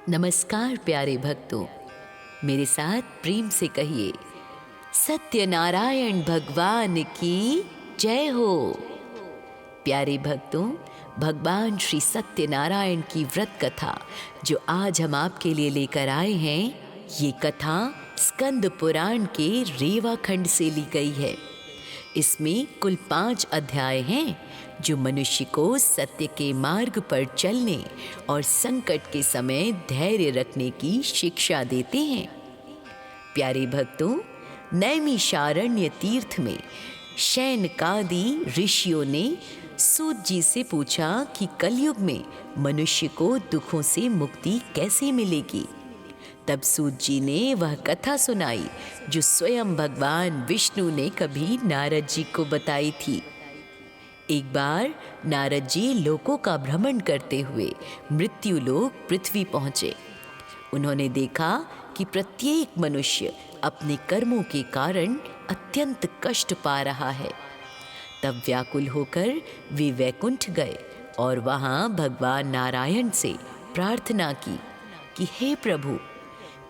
नमस्कार प्यारे भक्तों, मेरे साथ प्रेम से कहिए सत्यनारायण भगवान की जय हो। प्यारे भक्तों, भगवान श्री सत्यनारायण की व्रत कथा जो आज हम आपके लिए लेकर आए हैं, ये कथा स्कंद पुराण के रेवा खंड से ली गई है। इसमें कुल 5 अध्याय हैं जो मनुष्य को सत्य के मार्ग पर चलने और संकट के समय धैर्य रखने की शिक्षा देते हैं। प्यारे भक्तों, नैमिषारण्य तीर्थ में शैनकादि ऋषियों ने सूत जी से पूछा कि कलयुग में मनुष्य को दुखों से मुक्ति कैसे मिलेगी। तब सूत जी ने वह कथा सुनाई जो स्वयं भगवान विष्णु ने कभी नारद जी को बताई थी। एक बार नारद जी लोकों का भ्रमण करते हुए मृत्यु लोक पृथ्वी पहुंचे। उन्होंने देखा कि प्रत्येक मनुष्य अपने कर्मों के कारण अत्यंत कष्ट पा रहा है। तब व्याकुल होकर वे वैकुंठ गए और वहां भगवान नारायण से प्रार्थना की कि हे प्रभु,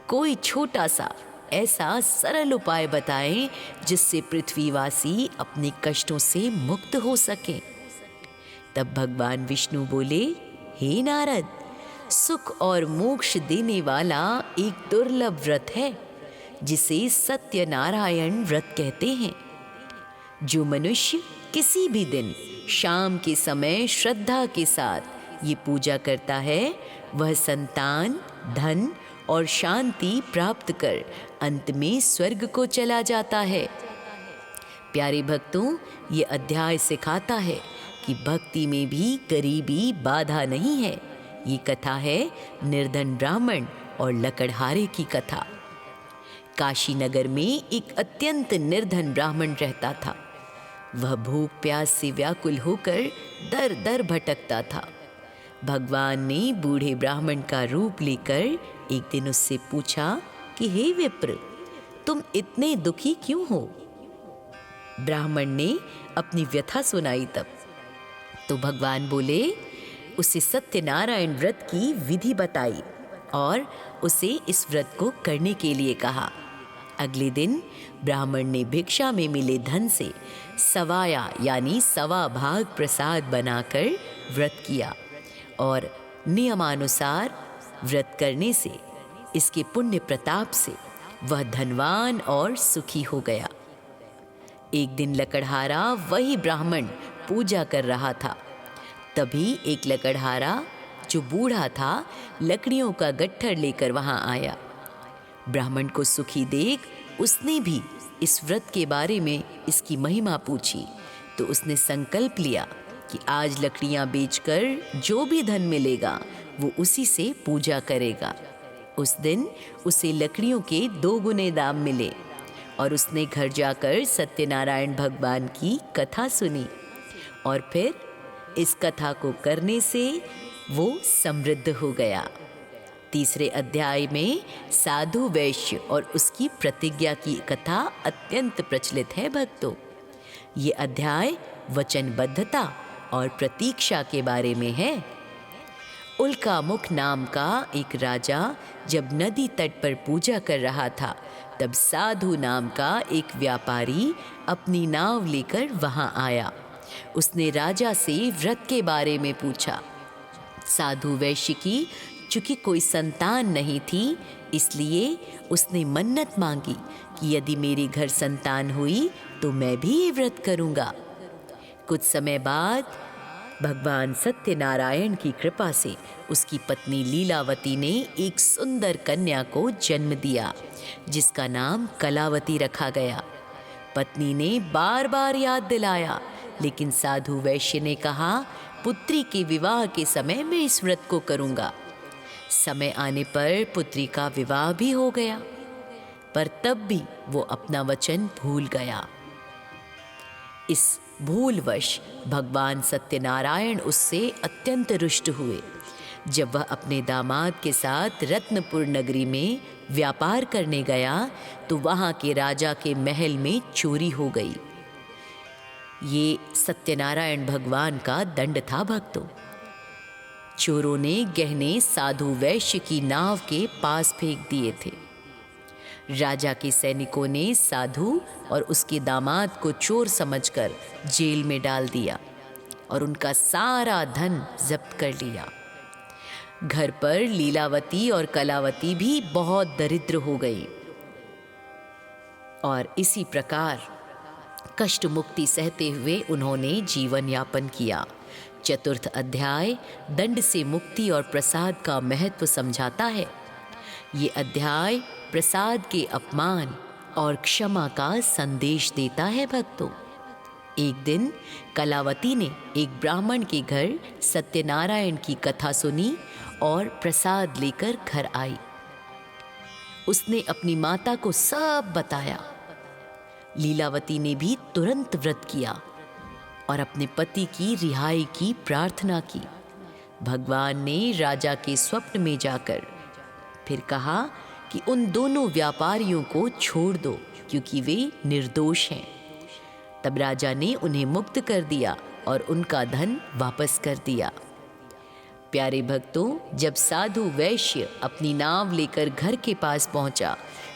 कोई छोटा सा ऐसा सरल उपाय बताएं जिससे पृथ्वीवासी अपने कष्टों से मुक्त हो सके। तब भगवान विष्णु बोले, हे नारद, सुख और मोक्ष देने वाला एक दुर्लभ व्रत है जिसे सत्यनारायण व्रत कहते हैं। जो मनुष्य किसी भी दिन शाम के समय श्रद्धा के साथ ये पूजा करता है, वह संतान, धन और शांति प्राप्त कर अंत में स्वर्ग को चला जाता है। प्यारे भक्तों, ये अध्याय सिखाता है कि भक्ति में भी गरीबी बाधा नहीं है। ये कथा है निर्धन ब्राह्मण और लकड़हारे की कथा। काशी नगर में एक अत्यंत निर्धन ब्राह्मण रहता था। वह भूख प्यास से व्याकुल होकर दर दर भटकता था। भगवान ने बूढ़े ब्राह्मण का रूप लेकर एक दिन उससे पूछा कि हे विप्र, तुम इतने दुखी क्यों हो? ब्राह्मण ने अपनी व्यथा सुनाई। तब तो भगवान बोले, उसे सत्यनारायण व्रत की विधि बताई और उसे इस व्रत को करने के लिए कहा। अगले दिन ब्राह्मण ने भिक्षा में मिले धन से सवाया यानी सवा भाग प्रसाद बनाकर व्रत किया और नियमानुसार व्रत करने से, इसके पुण्य प्रताप से वह धनवान और सुखी हो गया। एक दिन लकड़हारा वही ब्राह्मण पूजा कर रहा था। तभी एक लकड़हारा जो बूढ़ा था, लकड़ियों का गट्ठर लेकर वहां आया। ब्राह्मण को सुखी देख उसने भी इस व्रत के बारे में इसकी महिमा पूछी। तो उसने संकल्प लिया कि आज लकड़ियां बेचकर जो भी धन मिलेगा वो उसी से पूजा करेगा। उस दिन उसे लकड़ियों के 2 गुने दाम मिले और उसने घर जाकर सत्यनारायण भगवान की कथा सुनी और फिर इस कथा को करने से वो समृद्ध हो गया। तीसरे अध्याय में साधु वैश्य और उसकी प्रतिज्ञा की कथा अत्यंत प्रचलित है भक्तों। ये अध्याय वचनबद्धता और प्रतीक्षा के बारे में है। उल्कामुख नाम का एक राजा जब नदी तट पर पूजा कर रहा था, तब साधु नाम का एक व्यापारी अपनी नाव लेकर वहां आया। उसने राजा से व्रत के बारे में पूछा। साधु वैश्य की चूंकि कोई संतान नहीं थी, इसलिए उसने मन्नत मांगी कि यदि मेरे घर संतान हुई तो मैं भी ये व्रत करूंगा। कुछ समय बाद भगवान सत्यनारायण की कृपा से उसकी पत्नी लीलावती ने एक सुंदर कन्या को जन्म दिया जिसका नाम कलावती रखा गया। पत्नी ने बार बार याद दिलाया, लेकिन साधु वैश्य ने कहा, पुत्री के विवाह के समय मैं इस व्रत को करूंगा। समय आने पर पुत्री का विवाह भी हो गया, पर तब भी वो अपना वचन भूल गया। इस भूलवश भगवान सत्यनारायण उससे अत्यंत रुष्ट हुए। जब वह अपने दामाद के साथ रत्नपुर नगरी में व्यापार करने गया तो वहां के राजा के महल में चोरी हो गई। ये सत्यनारायण भगवान का दंड था भक्तों। चोरों ने गहने साधु वैश्य की नाव के पास फेंक दिए थे। राजा के सैनिकों ने साधु और उसके दामाद को चोर समझकर जेल में डाल दिया और उनका सारा धन जब्त कर लिया। घर पर लीलावती और कलावती भी बहुत दरिद्र हो गई और इसी प्रकार कष्ट मुक्ति सहते हुए उन्होंने जीवन यापन किया। चतुर्थ अध्याय दंड से मुक्ति और प्रसाद का महत्व समझाता है। ये अध्याय प्रसाद के अपमान और क्षमा का संदेश देता है भक्तों। एक दिन कलावती ने एक ब्राह्मण के घर सत्यनारायण की कथा सुनी और प्रसाद लेकर घर आई। उसने अपनी माता को सब बताया। लीलावती ने भी तुरंत व्रत किया और अपने पति की रिहाई की प्रार्थना की। भगवान ने राजा के स्वप्न में जाकर फिर कहा कि उन दोनों व्यापारियों को छोड़ दो क्योंकि वे निर्दोष हैं। तब राजा ने उन्हें मुक्त कर दिया और उनका धन वापस कर दिया। प्यारे भक्तों, जब साधु वैश्य अपनी नाव लेकर घर के पास पहुंचा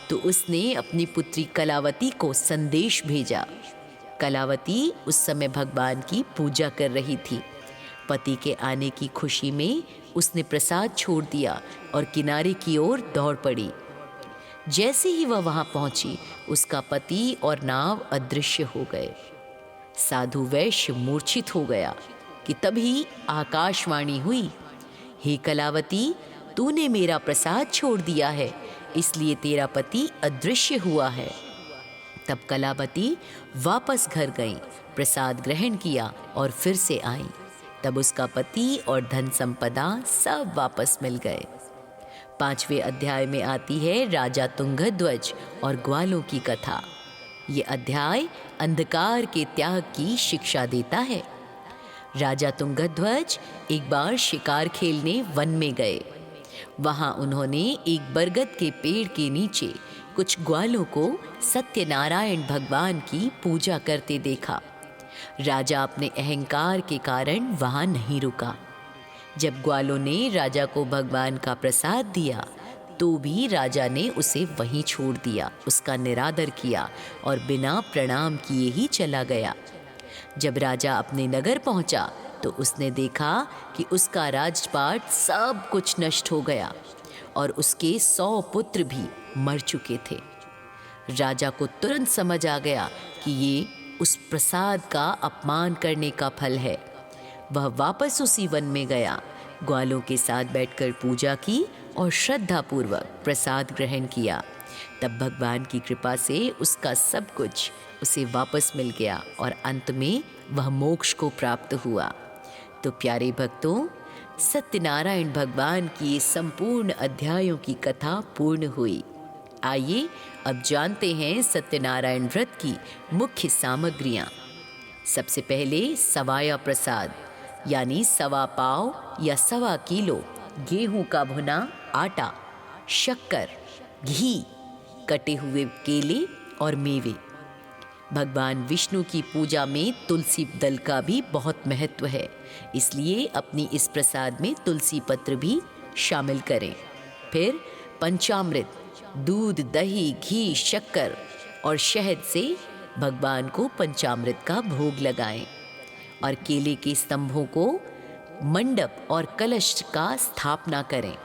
तो उसने अपनी पुत्री कलावती को संदेश भेजा। कलावती उस समय भगवान की पूजा कर रही थी। पति के आने की खुशी में उसने प्रसाद छोड़ दिया और किनारे की ओर दौड़ पड़ी। जैसे ही वह वहां पहुंची, उसका पति और नाव अदृश्य हो गए। साधु वैश्य मूर्छित हो गया कि तभी आकाशवाणी हुई, हे कलावती, तूने मेरा प्रसाद छोड़ दिया है, इसलिए तेरा पति अदृश्य हुआ है। तब कलावती वापस घर गई, प्रसाद ग्रहण किया और फिर से आई। तब उसका पति और धन संपदा सब वापस मिल गए। 5वें अध्याय में आती है राजा तुंगध्वज और ग्वालों की कथा। ये अध्याय अंधकार के त्याग की शिक्षा देता है। राजा तुंगध्वज एक बार शिकार खेलने वन में गए। वहां उन्होंने एक बरगद के पेड़ के नीचे कुछ ग्वालों को सत्यनारायण भगवान की पूजा करते देखा। राजा अपने अहंकार के कारण वहां नहीं रुका। जब ग्वालों ने राजा को भगवान का प्रसाद दिया तो भी राजा ने उसे वहीं छोड़ दिया, उसका निरादर किया और बिना प्रणाम किए ही चला गया। जब राजा अपने नगर पहुंचा तो उसने देखा कि उसका राजपाट सब कुछ नष्ट हो गया और उसके 100 पुत्र भी मर चुके थे। राजा को तुरंत समझ आ गया कि ये उस प्रसाद का अपमान करने का फल है। वह वापस उसी वन में गया, ग्वालों के साथ बैठकर पूजा की और श्रद्धापूर्वक प्रसाद ग्रहण किया। तब भगवान की कृपा से उसका सब कुछ उसे वापस मिल गया और अंत में वह मोक्ष को प्राप्त हुआ। तो प्यारे भक्तों, सत्यनारायण भगवान की संपूर्ण अध्यायों की कथा पूर्ण हुई। आइए अब जानते हैं सत्यनारायण व्रत की मुख्य सामग्रियाँ। सबसे पहले सवाया प्रसाद यानी 1.25 पाव या 1.25 किलो गेहूं का भुना आटा, शक्कर, घी, कटे हुए केले और मेवे। भगवान विष्णु की पूजा में तुलसी दल का भी बहुत महत्व है, इसलिए अपनी इस प्रसाद में तुलसी पत्र भी शामिल करें। फिर पंचामृत, दूध, दही, घी, शक्कर और शहद से भगवान को पंचामृत का भोग लगाएं और केले के स्तंभों को मंडप और कलश का स्थापना करें।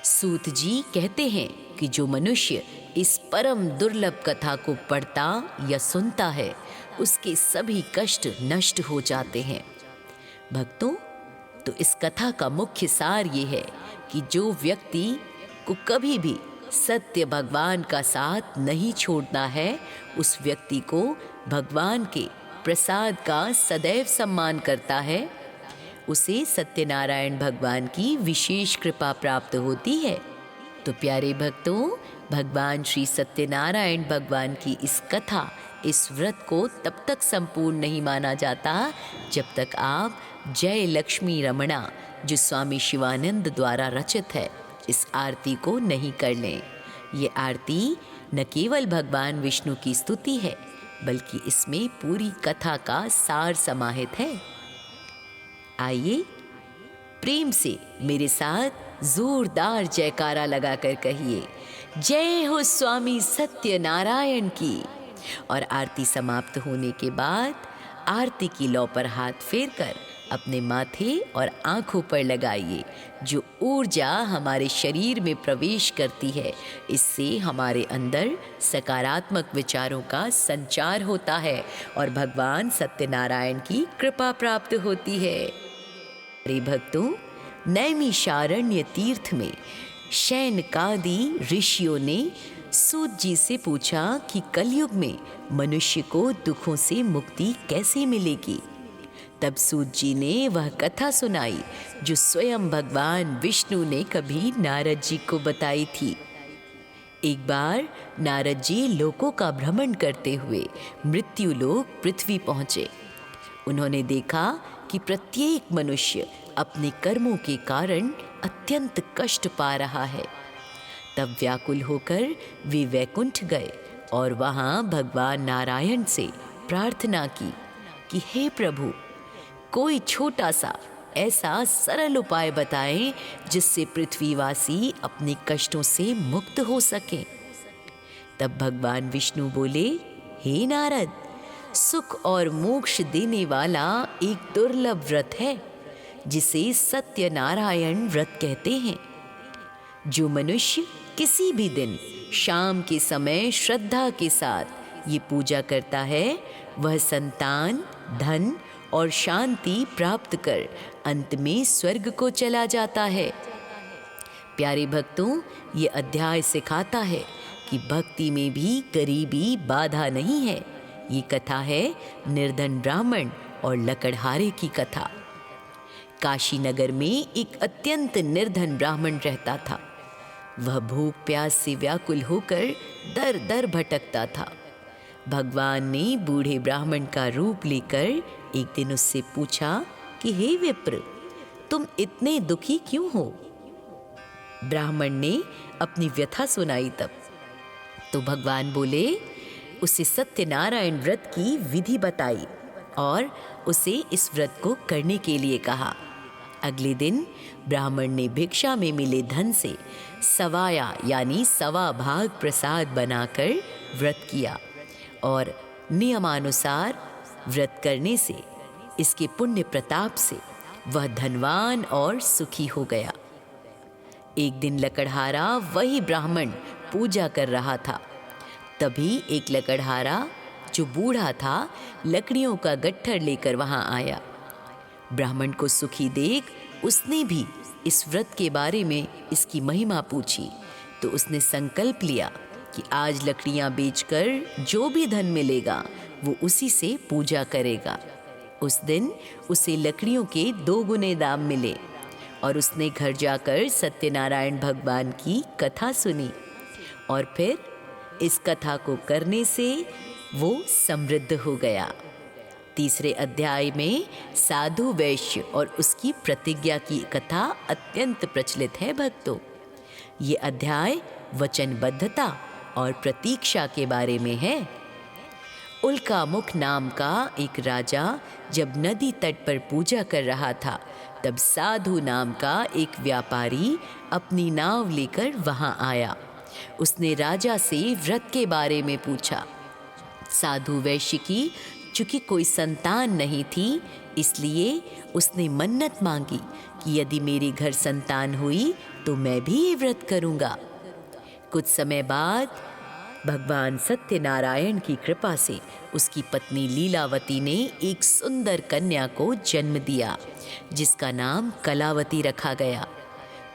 सूत जी कहते हैं कि जो मनुष्य इस परम दुर्लभ कथा को पढ़ता या सुनता है, उसके सभी कष्ट नष्ट हो जाते हैं। भक्तों, तो इस कथा का मुख्य सार ये है कि जो व्यक्ति को कभी भी सत्य भगवान का साथ नहीं छोड़ना है, उस व्यक्ति को भगवान के प्रसाद का सदैव सम्मान करता है, उसे सत्यनारायण भगवान की विशेष कृपा प्राप्त होती है। तो प्यारे भक्तों, भगवान श्री सत्यनारायण भगवान की इस कथा, इस व्रत को तब तक संपूर्ण नहीं माना जाता जब तक आप जय लक्ष्मी रमणा, जो स्वामी शिवानंद द्वारा रचित है, इस आरती को नहीं कर लें। ये आरती न केवल भगवान विष्णु की स्तुति है, बल्कि इसमें पूरी कथा का सार समाहित है। आइए प्रेम से मेरे साथ जोरदार जयकारा लगाकर कहिए, जय हो स्वामी सत्यनारायण की। और आरती समाप्त होने के बाद आरती की लौ पर हाथ फेरकर अपने माथे और आंखों पर लगाइए। जो ऊर्जा हमारे शरीर में प्रवेश करती है, इससे हमारे अंदर सकारात्मक विचारों का संचार होता है और भगवान सत्यनारायण की कृपा प्राप्त होती है। प्रिय भक्तों, नैमिषारण्य तीर्थ में शैनकादि ऋषियों ने सूत जी से पूछा कि कलयुग में मनुष्य को दुखों से मुक्ति कैसे मिलेगी। तब सूत जी ने वह कथा सुनाई जो स्वयं भगवान विष्णु ने कभी नारद जी को बताई थी। एक बार नारद जी लोकों का भ्रमण करते हुए मृत्यु लोक पृथ्वी पहुँचे। उन्होंने देखा कि प्रत्येक मनुष्य अपने कर्मों के कारण अत्यंत कष्ट पा रहा है। तब व्याकुल होकर वे वैकुंठ गए और वहाँ भगवान नारायण से प्रार्थना की कि हे प्रभु, कोई छोटा सा ऐसा सरल उपाय बताएं जिससे पृथ्वीवासी अपने कष्टों से मुक्त हो सकें। तब भगवान विष्णु बोले, हे नारद, सुख और मोक्ष देने वाला एक दुर्लभ व्रत है जिसे सत्यनारायण व्रत कहते हैं। जो मनुष्य किसी भी दिन शाम के समय श्रद्धा के साथ ये पूजा करता है, वह संतान, धन और शांति प्राप्त कर अंत में स्वर्ग को चला जाता है। प्यारे भक्तों, ये अध्याय सिखाता है कि भक्ति में भी गरीबी बाधा नहीं है। ये कथा है निर्धन ब्राह्मण और लकड़हारे की कथा। काशी नगर में एक अत्यंत निर्धन ब्राह्मण रहता था। वह भूख प्यास से व्याकुल होकर दर दर भटकता था। भगवान ने बूढ़े ब्राह्मण का रूप लेकर एक दिन उससे पूछा कि हे विप्र, तुम इतने दुखी क्यों हो? ब्राह्मण ने अपनी व्यथा सुनाई। तब तो भगवान बोले, उसे सत्यनारायण व्रत की विधि बताई और उसे इस व्रत को करने के लिए कहा। अगले दिन ब्राह्मण ने भिक्षा में मिले धन से सवाया यानी सवा भाग प्रसाद बनाकर व्रत किया और नियमानुसार व्रत करने से, इसके पुण्य प्रताप से वह धनवान और सुखी हो गया। एक दिन लकड़हारा वही ब्राह्मण पूजा कर रहा था। तभी एक लकड़हारा जो बूढ़ा था, लकड़ियों का गट्ठर लेकर वहां आया। ब्राह्मण को सुखी देख उसने भी इस व्रत के बारे में इसकी महिमा पूछी। तो उसने संकल्प लिया कि आज लकड़ियां बेचकर जो भी धन मिलेगा वो उसी से पूजा करेगा। उस दिन उसे लकड़ियों के 2 गुने दाम मिले और उसने घर जाकर सत्यनारायण भगवान की कथा सुनी और फिर इस कथा को करने से वो समृद्ध हो गया। तीसरे अध्याय में साधु वैश्य और उसकी प्रतिज्ञा की कथा अत्यंत प्रचलित है भक्तों। ये अध्याय वचनबद्धता और प्रतीक्षा के बारे में है। उल्कामुख नाम का एक राजा जब नदी तट पर पूजा कर रहा था, तब साधु नाम का एक व्यापारी अपनी नाव लेकर वहां आया। उसने राजा से व्रत के बारे में पूछा। साधु वैश्य की चूंकि कोई संतान नहीं थी, इसलिए उसने मन्नत मांगी कि यदि मेरे घर संतान हुई तो मैं भी ये व्रत करूंगा। कुछ समय बाद भगवान सत्यनारायण की कृपा से उसकी पत्नी लीलावती ने एक सुंदर कन्या को जन्म दिया, जिसका नाम कलावती रखा गया।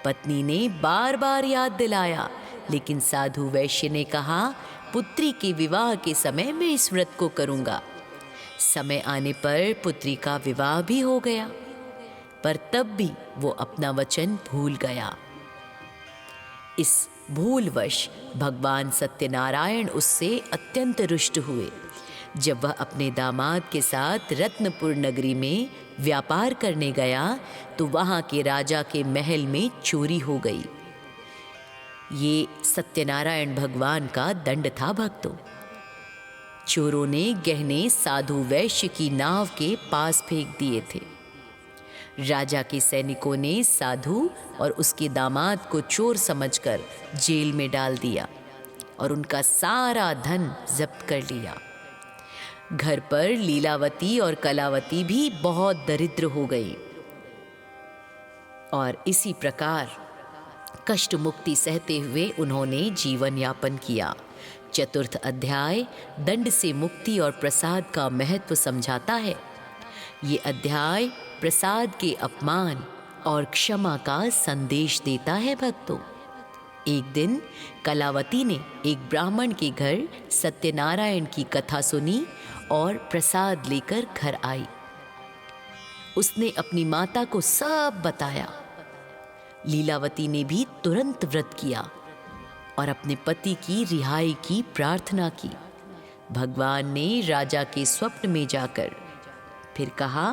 पत्नी ने बार बार याद दिलाया, लेकिन साधु वैश्य ने कहा, पुत्री के विवाह के समय मैं इस व्रत को करूंगा। समय आने पर पुत्री का विवाह भी हो गया, पर तब भी वो अपना वचन भूल गया। इस भूलवश भगवान सत्यनारायण उससे अत्यंत रुष्ट हुए। जब वह अपने दामाद के साथ रत्नपुर नगरी में व्यापार करने गया तो वहाँ के राजा के महल में चोरी हो गई। ये सत्यनारायण भगवान का दंड था भक्तों। चोरों ने गहने साधु वैश्य की नाव के पास फेंक दिए थे। राजा के सैनिकों ने साधु और उसके दामाद को चोर समझकर जेल में डाल दिया और उनका सारा धन जब्त कर लिया। घर पर लीलावती और कलावती भी बहुत दरिद्र हो गई और इसी प्रकार कष्ट मुक्ति सहते हुए उन्होंने जीवन यापन किया। चतुर्थ अध्याय दंड से मुक्ति और प्रसाद का महत्व समझाता है। ये अध्याय प्रसाद के अपमान और क्षमा का संदेश देता है भक्तों। एक दिन कलावती ने एक ब्राह्मण के घर सत्यनारायण की कथा सुनी और प्रसाद लेकर घर आई। उसने अपनी माता को सब बताया। लीलावती ने भी तुरंत व्रत किया और अपने पति की रिहाई की प्रार्थना की। भगवान ने राजा के स्वप्न में जाकर फिर कहा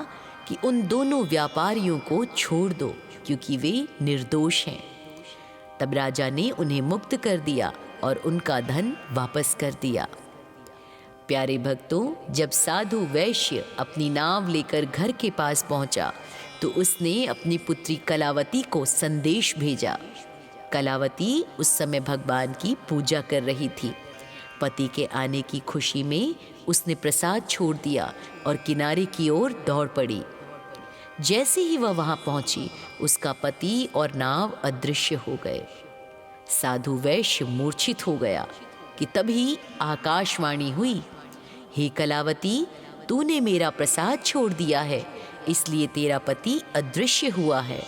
कि उन दोनों व्यापारियों को छोड़ दो क्योंकि वे निर्दोष हैं। तब राजा ने उन्हें मुक्त कर दिया और उनका धन वापस कर दिया। प्यारे भक्तों, जब साधु वैश्य अपनी नाव लेकर घर के पास पहुंचा तो उसने अपनी पुत्री कलावती को संदेश भेजा। कलावती उस समय भगवान की पूजा कर रही थी। पति के आने की खुशी में उसने प्रसाद छोड़ दिया और किनारे की ओर दौड़ पड़ी। जैसे ही वह वहां पहुंची, उसका पति और नाव अदृश्य हो गए। साधु वैश्य मूर्छित हो गया कि तभी आकाशवाणी हुई, हे कलावती, तूने मेरा प्रसाद छोड़ दिया है, इसलिए तेरा पति अदृश्य हुआ है।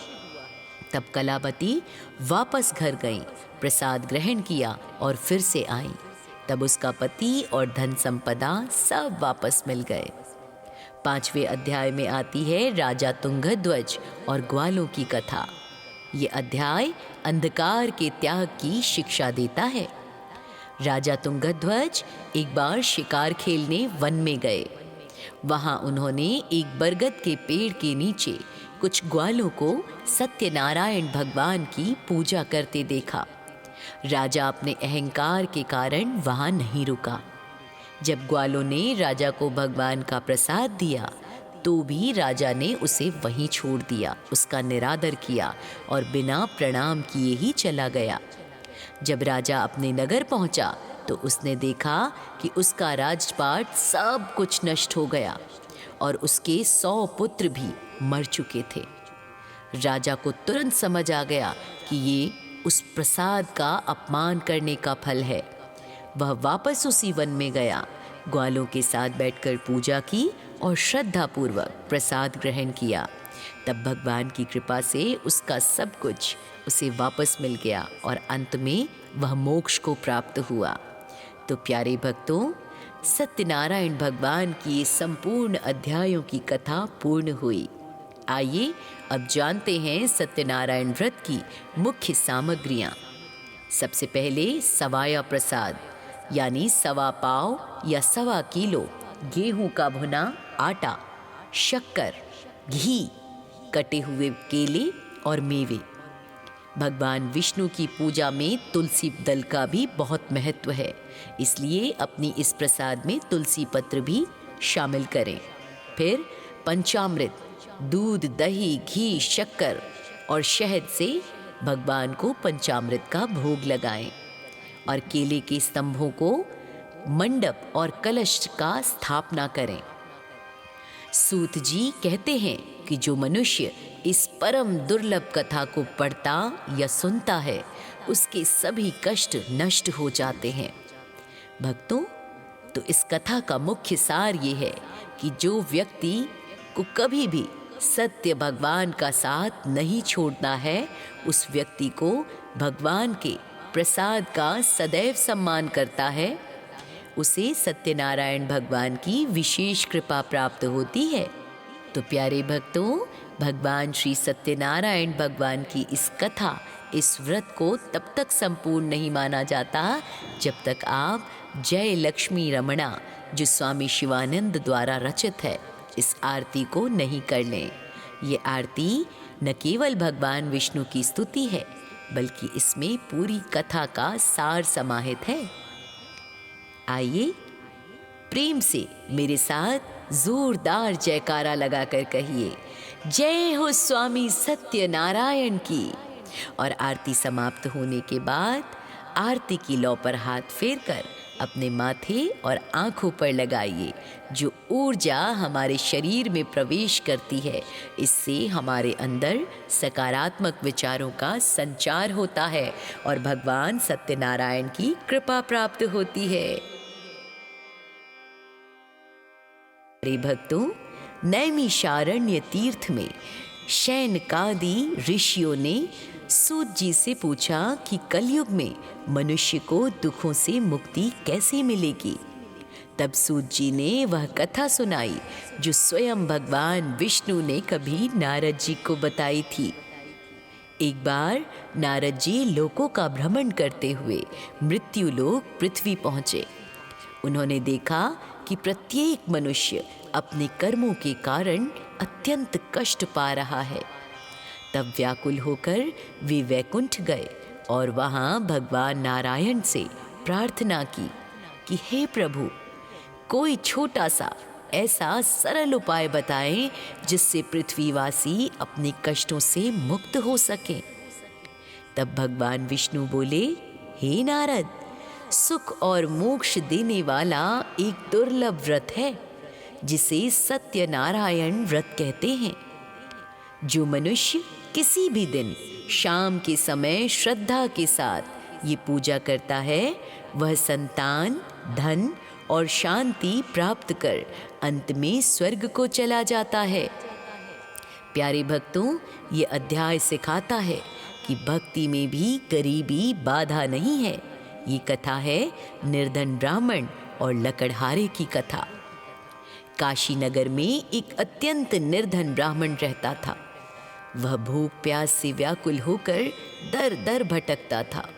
तब कलावती वापस घर गई, प्रसाद ग्रहण किया और फिर से आई। तब उसका पति और धन संपदा सब वापस मिल गए। 5वें अध्याय में आती है राजा तुंगध्वज और ग्वालों की कथा। ये अध्याय अंधकार के त्याग की शिक्षा देता है। राजा तुंगध्वज एक बार शिकार खेलने वन में गए। वहां उन्होंने एक बरगद के पेड़ के नीचे कुछ ग्वालों को सत्यनारायण भगवान की पूजा करते देखा। राजा अपने अहंकार के कारण वहां नहीं रुका। जब ग्वालों ने राजा को भगवान का प्रसाद दिया तो भी राजा ने उसे वहीं छोड़ दिया, उसका निरादर किया और बिना प्रणाम किए ही चला गया। जब राजा अपने नगर पहुंचा तो उसने देखा कि उसका राजपाट सब कुछ नष्ट हो गया और उसके 100 पुत्र भी मर चुके थे। राजा को तुरंत समझ आ गया कि ये उस प्रसाद का अपमान करने का फल है। वह वापस उसी वन में गया, ग्वालों के साथ बैठकर पूजा की और श्रद्धापूर्वक प्रसाद ग्रहण किया। तब भगवान की कृपा से उसका सब कुछ उसे वापस मिल गया और अंत में वह मोक्ष को प्राप्त हुआ। तो प्यारे भक्तों, सत्यनारायण भगवान की संपूर्ण अध्यायों की कथा पूर्ण हुई। आइए अब जानते हैं सत्यनारायण व्रत की मुख्य सामग्रियां। सबसे पहले सवाया प्रसाद यानी 1.25 पाव या 1.25 किलो गेहूं का भुना आटा, शक्कर, घी, कटे हुए केले और मेवे। भगवान विष्णु की पूजा में तुलसी दल का भी बहुत महत्व है, इसलिए अपनी इस प्रसाद में तुलसी पत्र भी शामिल करें। फिर पंचामृत, दूध, दही, घी, शक्कर और शहद से भगवान को पंचामृत का भोग लगाएं और केले के स्तंभों को मंडप और कलश का स्थापना करें। सूत जी कहते हैं कि जो मनुष्य इस परम दुर्लभ कथा को पढ़ता या सुनता है, उसके सभी कष्ट नष्ट हो जाते हैं। भक्तों, तो इस कथा का मुख्य सार ये है कि जो व्यक्ति को कभी भी सत्य भगवान का साथ नहीं छोड़ना है, उस व्यक्ति को भगवान के प्रसाद का सदैव सम्मान करता है, उसे सत्यनारायण भगवान की विशेष कृपा प्राप्त होती है। तो प्यारे भक्तों, भगवान श्री सत्यनारायण भगवान की इस कथा, इस व्रत को तब तक संपूर्ण नहीं माना जाता जब तक आप जय लक्ष्मी रमणा, जो स्वामी शिवानंद द्वारा रचित है, इस आरती को नहीं कर लें। ये आरती न केवल भगवान विष्णु की स्तुति है, बल्कि इसमें पूरी कथा का सार समाहित है। आइए प्रेम से मेरे साथ जोरदार जयकारा लगाकर कहिए, जय हो स्वामी सत्यनारायण की। और आरती समाप्त होने के बाद आरती की लौ पर हाथ फेरकर अपने माथे और आंखों पर लगाइए। जो ऊर्जा हमारे शरीर में प्रवेश करती है, इससे हमारे अंदर सकारात्मक विचारों का संचार होता है और भगवान सत्यनारायण की कृपा प्राप्त होती है। प्रिय भक्तों, नैमिषारण्य तीर्थ में शैनकादि ऋषियों ने सूत जी से पूछा कि कलयुग में मनुष्य को दुखों से मुक्ति कैसे मिलेगी। तब सूत जी ने वह कथा सुनाई जो स्वयं भगवान विष्णु ने कभी नारद जी को बताई थी। एक बार नारद जी लोकों का भ्रमण करते हुए मृत्यु लोक पृथ्वी पहुंचे। उन्होंने देखा कि प्रत्येक मनुष्य अपने कर्मों के कारण अत्यंत कष्ट पा रहा है। तब व्याकुल होकर वे वैकुंठ गए और वहां भगवान नारायण से प्रार्थना की कि हे प्रभु, कोई छोटा सा ऐसा सरल उपाय बताएं जिससे पृथ्वीवासी अपने कष्टों से मुक्त हो सके। तब भगवान विष्णु बोले, हे नारद, सुख और मोक्ष देने वाला एक दुर्लभ व्रत है जिसे सत्यनारायण व्रत कहते हैं। जो मनुष्य किसी भी दिन शाम के समय श्रद्धा के साथ ये पूजा करता है, वह संतान, धन और शांति प्राप्त कर अंत में स्वर्ग को चला जाता है। प्यारे भक्तों, ये अध्याय सिखाता है कि भक्ति में भी गरीबी बाधा नहीं है। ये कथा है निर्धन ब्राह्मण और लकड़हारे की कथा। काशी नगर में एक अत्यंत निर्धन ब्राह्मण रहता था। वह भूख प्यास से व्याकुल होकर दर दर भटकता था।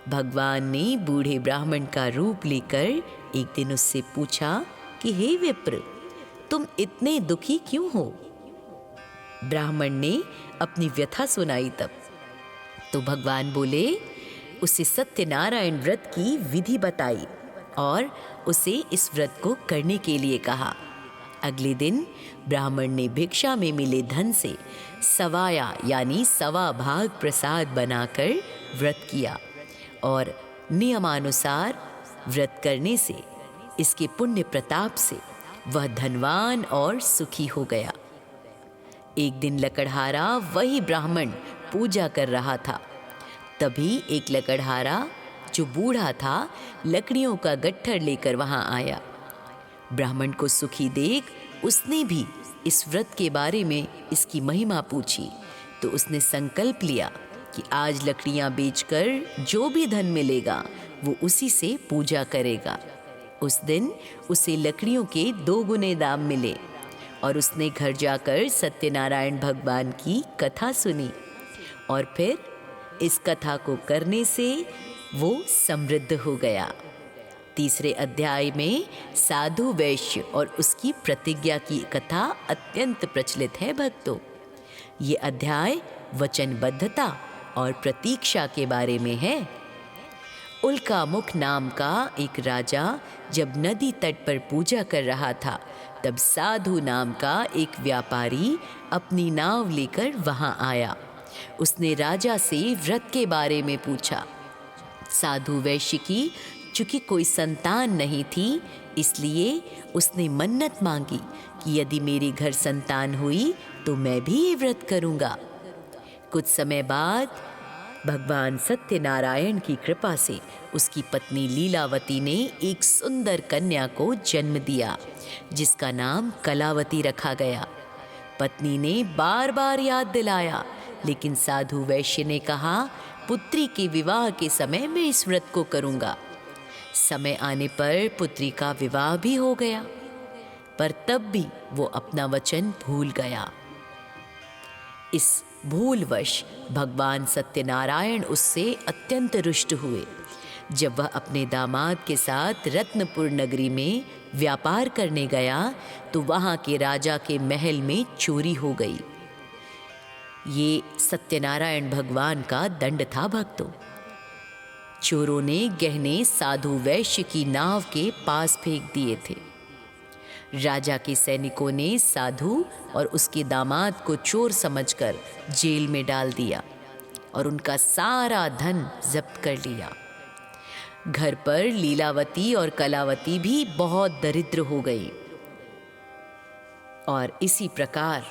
भगवान ने बूढ़े ब्राह्मण का रूप लेकर एक दिन उससे पूछा कि हे विप्र, तुम इतने दुखी क्यों हो? ब्राह्मण ने अपनी व्यथा सुनाई। तब तो भगवान बोले, उसे सत्यनारायण व्रत की विधि बताई और उसे इस व्रत को करने के लिए कहा। अगले दिन ब्राह्मण ने भिक्षा में मिले धन से सवाया यानी सवा भाग प्रसाद बनाकर व्रत किया और नियमानुसार व्रत करने से, इसके पुण्य प्रताप से वह धनवान और सुखी हो गया। एक दिन लकड़हारा वही ब्राह्मण पूजा कर रहा था। तभी एक लकड़हारा जो बूढ़ा था, लकड़ियों का गट्ठर लेकर वहां आया। ब्राह्मण को सुखी देख उसने भी इस व्रत के बारे में इसकी महिमा पूछी। तो उसने संकल्प लिया कि आज लकड़ियां बेचकर जो भी धन मिलेगा वो उसी से पूजा करेगा। उस दिन उसे लकड़ियों के 2 गुने दाम मिले और उसने घर जाकर सत्यनारायण भगवान की कथा सुनी और फिर इस कथा को करने से वो समृद्ध हो गया। तीसरे अध्याय में साधु वैश्य और उसकी प्रतिज्ञा की कथा अत्यंत प्रचलित है भक्तों। ये अध्याय वचनबद्धता और प्रतीक्षा के बारे में है। उल्कामुख नाम का एक राजा जब नदी तट पर पूजा कर रहा था, तब साधु नाम का एक व्यापारी अपनी नाव लेकर वहां आया। उसने राजा से व्रत के बारे में पूछा। साधु वैश्य की चूंकि कोई संतान नहीं थी, इसलिए उसने मन्नत मांगी कि यदि मेरे घर संतान हुई तो मैं भी ये व्रत करूंगा। कुछ समय बाद भगवान सत्यनारायण की कृपा से उसकी पत्नी लीलावती ने एक सुंदर कन्या को जन्म दिया, जिसका नाम कलावती रखा गया। पत्नी ने बार बार याद दिलाया, लेकिन साधु वैश्य ने कहा, पुत्री के विवाह के समय मैं इस व्रत को करूंगा। समय आने पर पुत्री का विवाह भी हो गया, पर तब भी वो अपना वचन भूल गया। इस भूलवश भगवान सत्यनारायण उससे अत्यंत रुष्ट हुए। जब वह अपने दामाद के साथ रत्नपुर नगरी में व्यापार करने गया तो वहां के राजा के महल में चोरी हो गई। ये सत्यनारायण भगवान का दंड था भक्तों। चोरों ने गहने साधु वैश्य की नाव के पास फेंक दिए थे। राजा के सैनिकों ने साधु और उसके दामाद को चोर समझकर जेल में डाल दिया और उनका सारा धन जब्त कर लिया। घर पर लीलावती और कलावती भी बहुत दरिद्र हो गई और इसी प्रकार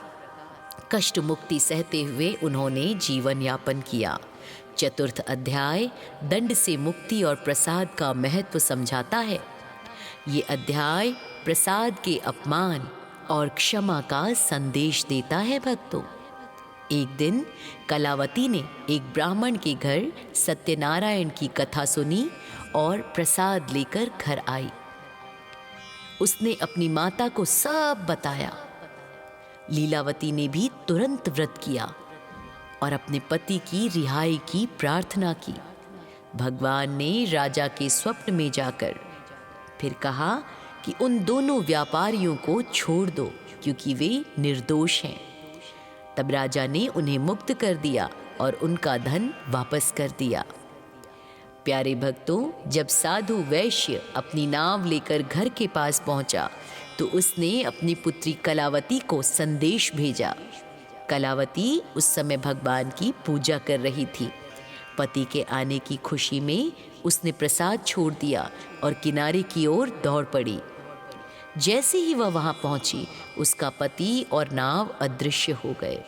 कष्ट मुक्ति सहते हुए उन्होंने जीवन यापन किया। चतुर्थ अध्याय दंड से मुक्ति और प्रसाद का महत्व समझाता है। ये अध्याय प्रसाद के अपमान और क्षमा का संदेश देता है भक्तों। एक दिन कलावती ने एक ब्राह्मण के घर सत्यनारायण की कथा सुनी और प्रसाद लेकर घर आई। उसने अपनी माता को सब बताया। लीलावती ने भी तुरंत व्रत किया और अपने पति की रिहाई की प्रार्थना की। भगवान ने राजा के स्वप्न में जाकर फिर कहा कि उन दोनों व्यापारियों को छोड़ दो क्योंकि वे निर्दोष हैं। तब राजा ने उन्हें मुक्त कर दिया और उनका धन वापस कर दिया। प्यारे भक्तों, जब साधु वैश्य अपनी नाव लेकर घर के पास पहुंचा तो उसने अपनी पुत्री कलावती को संदेश भेजा। कलावती उस समय भगवान की पूजा कर रही थी। पति के आने की खुशी में उसने प्रसाद छोड़ दिया और किनारे की ओर दौड़ पड़ी। जैसे ही वह वहां पहुंची, उसका पति और नाव अदृश्य हो गए।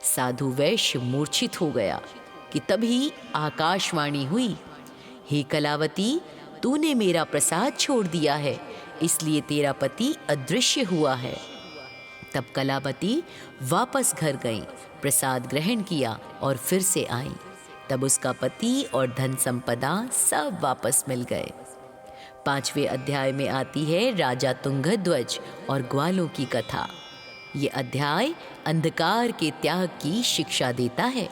साधु वैश्य मूर्छित हो गया कि तभी आकाशवाणी हुई, हे कलावती, तूने मेरा प्रसाद छोड़ दिया है, इसलिए तेरा पति अदृश्य हुआ है। तब कलावती वापस घर गई, प्रसाद ग्रहण किया और फिर से आई। तब उसका पति और धन संपदा सब वापस मिल गए। 5वें अध्याय में आती है राजा तुंगध्वज और ग्वालों की कथा। ये अध्याय अंधकार के त्याग की शिक्षा देता है।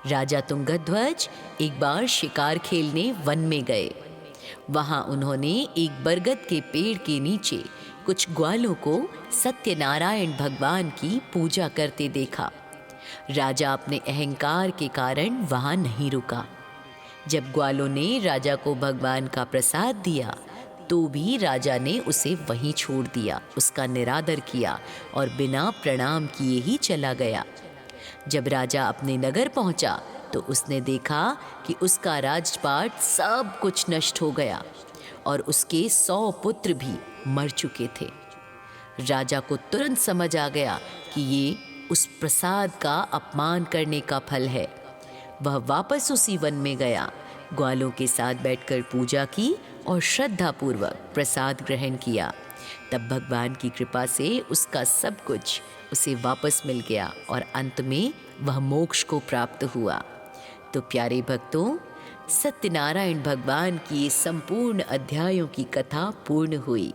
राजा तुंगध्वज एक बार शिकार खेलने वन में गए। वहां उन्होंने एक बरगद के पेड़ के नीचे कुछ ग्वालों को सत्यनारायण भगवान की पूजा करते देखा। राजा अपने अहंकार के कारण वहां नहीं रुका। जब ग्वालों ने राजा को भगवान का प्रसाद दिया तो भी राजा ने उसे वहीं छोड़ दिया, उसका निरादर किया और बिना प्रणाम किए ही चला गया। जब राजा अपने नगर पहुंचा तो उसने देखा कि उसका राजपाट सब कुछ नष्ट हो गया और उसके 100 पुत्र भी मर चुके थे। राजा को तुरंत समझ आ गया कि ये उस प्रसाद का अपमान करने का फल है। वह वापस उसी वन में गया, ग्वालों के साथ बैठकर पूजा की और श्रद्धापूर्वक प्रसाद ग्रहण किया। तब भगवान की कृपा से उसका सब कुछ उसे वापस मिल गया और अंत में वह मोक्ष को प्राप्त हुआ। तो प्यारे भक्तों, सत्यनारायण भगवान की संपूर्ण अध्यायों की कथा पूर्ण हुई।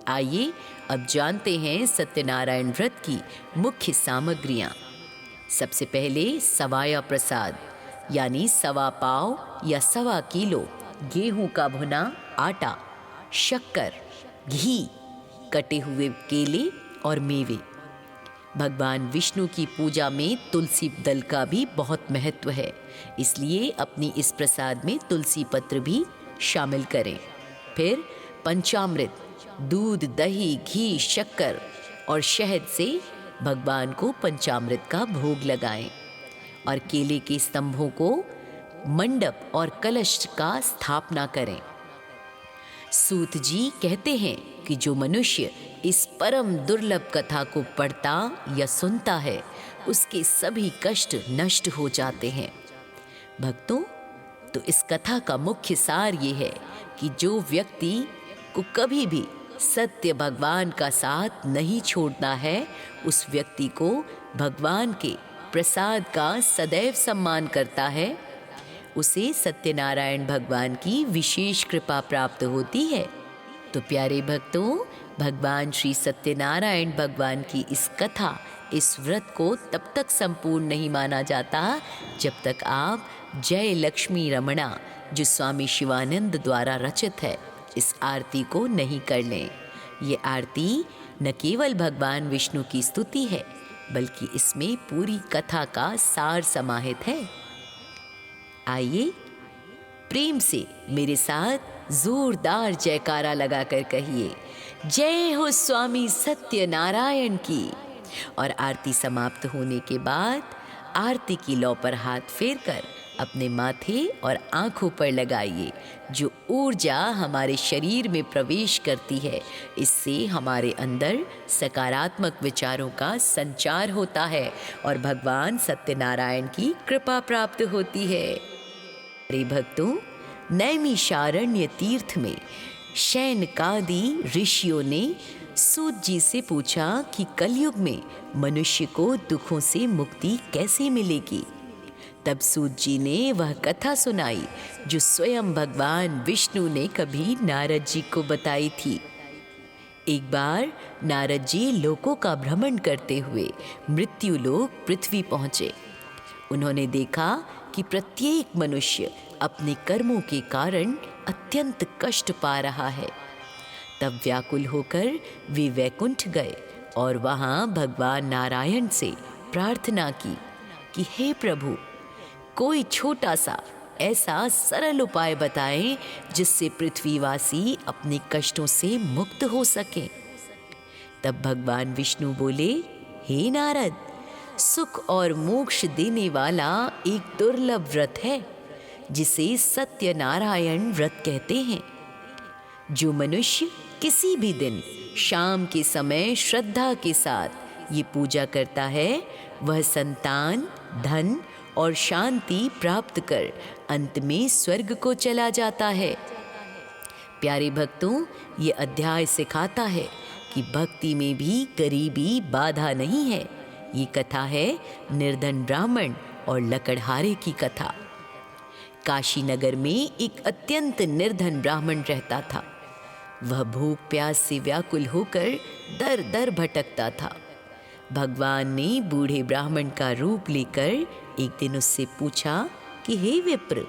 आइए अब जानते हैं सत्यनारायण व्रत की मुख्य सामग्रियां। सबसे पहले सवाया प्रसाद यानी 1.25 पाव या 1.25 किलो गेहूं का भुना आटा, शक्कर, घी, कटे हुए केले और मेवे। भगवान विष्णु की पूजा में तुलसी दल का भी बहुत महत्व है, इसलिए अपनी इस प्रसाद में तुलसी पत्र भी शामिल करें। फिर पंचामृत, दूध, दही, घी, शक्कर और शहद से भगवान को पंचामृत का भोग लगाएं और केले के स्तंभों को मंडप और कलश का स्थापना करें। सूत जी कहते हैं कि जो मनुष्य इस परम दुर्लभ कथा को पढ़ता या सुनता है, उसके सभी कष्ट नष्ट हो जाते हैं। भक्तों, तो इस कथा का मुख्य सार ये है कि जो व्यक्ति को कभी भी सत्य भगवान का साथ नहीं छोड़ना है, उस व्यक्ति को भगवान के प्रसाद का सदैव सम्मान करता है, उसे सत्यनारायण भगवान की विशेष कृपा प्राप्त होती है। तो प्यारे भक्तों, भगवान श्री सत्यनारायण भगवान की इस कथा, इस व्रत को तब तक संपूर्ण नहीं माना जाता जब तक आप जय लक्ष्मी रमणा, जो स्वामी शिवानंद द्वारा रचित है, इस आरती को नहीं कर लें। ये आरती न केवल भगवान विष्णु की स्तुति है, बल्कि इसमें पूरी कथा का सार समाहित है। आइए प्रेम से मेरे साथ जोरदार जयकारा लगाकर कहिए जय हो स्वामी सत्यनारायण की। और आरती समाप्त होने के बाद आरती की लौ पर हाथ फेरकर अपने माथे और आंखों पर लगाइए। जो ऊर्जा हमारे शरीर में प्रवेश करती है, इससे हमारे अंदर सकारात्मक विचारों का संचार होता है और भगवान सत्यनारायण की कृपा प्राप्त होती है। प्रिय भक्तों, नैमिषारण्य तीर्थ में शैनकादि ऋषियों ने सूत जी से पूछा कि कलयुग में मनुष्य को दुखों से मुक्ति कैसे मिलेगी। तब सूत जी ने वह कथा सुनाई जो स्वयं भगवान विष्णु ने कभी नारद जी को बताई थी। एक बार नारद जी लोकों का भ्रमण करते हुए मृत्यु लोक पृथ्वी पहुंचे। उन्होंने देखा कि प्रत्येक मनुष्य अपने कर्मों के कारण अत्यंत कष्ट पा रहा है। तब व्याकुल होकर वे वैकुंठ गए और वहां भगवान नारायण से प्रार्थना की कि हे प्रभु, कोई छोटा सा ऐसा सरल उपाय बताएं जिससे पृथ्वीवासी अपने कष्टों से मुक्त हो सके। तब भगवान विष्णु बोले, हे नारद, सुख और मोक्ष देने वाला एक दुर्लभ व्रत है जिसे सत्यनारायण व्रत कहते हैं। जो मनुष्य किसी भी दिन शाम के समय श्रद्धा के साथ ये पूजा करता है, वह संतान, धन और शांति प्राप्त कर अंत में स्वर्ग को चला जाता है। प्यारे भक्तों, ये अध्याय सिखाता है कि भक्ति में भी गरीबी बाधा नहीं है। ये कथा है निर्धन ब्राह्मण और लकड़हारे की कथा। काशी नगर में एक अत्यंत निर्धन ब्राह्मण रहता था। वह भूख प्यास से व्याकुल होकर दर दर भटकता था। भगवान ने बूढ़े ब्राह्मण का रूप लेकर एक दिन उससे पूछा कि हे विप्र,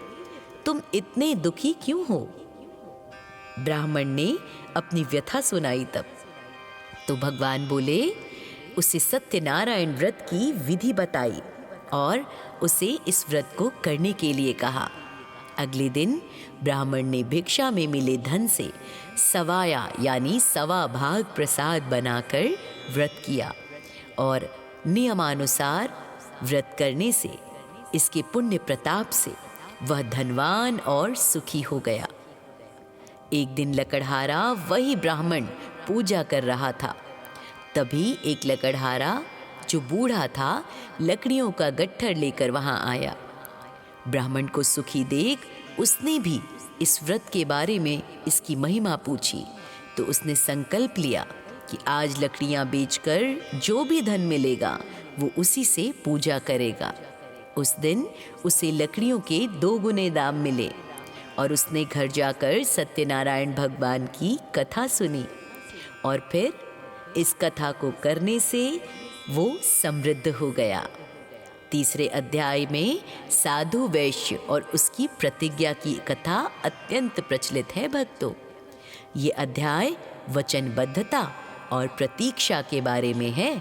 तुम इतने दुखी क्यों हो? ब्राह्मण ने अपनी व्यथा सुनाई। तब तो भगवान बोले, उसे सत्यनारायण व्रत की विधि बताई और उसे इस व्रत को करने के लिए कहा। अगले दिन ब्राह्मण ने भिक्षा में मिले धन से सवाया यानी सवा भाग प्रसाद बनाकर व्रत किया और नियमानुसार व्रत करने से, इसके पुण्य प्रताप से वह धनवान और सुखी हो गया। एक दिन लकड़हारा वही ब्राह्मण पूजा कर रहा था। तभी एक लकड़हारा जो बूढ़ा था, लकड़ियों का गट्ठर लेकर वहां आया। ब्राह्मण को सुखी देख उसने भी इस व्रत के बारे में इसकी महिमा पूछी। तो उसने संकल्प लिया कि आज लकड़ियां बेचकर जो भी धन मिलेगा वो उसी से पूजा करेगा। उस दिन उसे लकड़ियों के 2 गुने दाम मिले और उसने घर जाकर सत्यनारायण भगवान की कथा सुनी और फिर इस कथा को करने से वो समृद्ध हो गया। तीसरे अध्याय में साधु वैश्य और उसकी प्रतिज्ञा की कथा अत्यंत प्रचलित है भक्तों। ये अध्याय वचनबद्धता और प्रतीक्षा के बारे में है।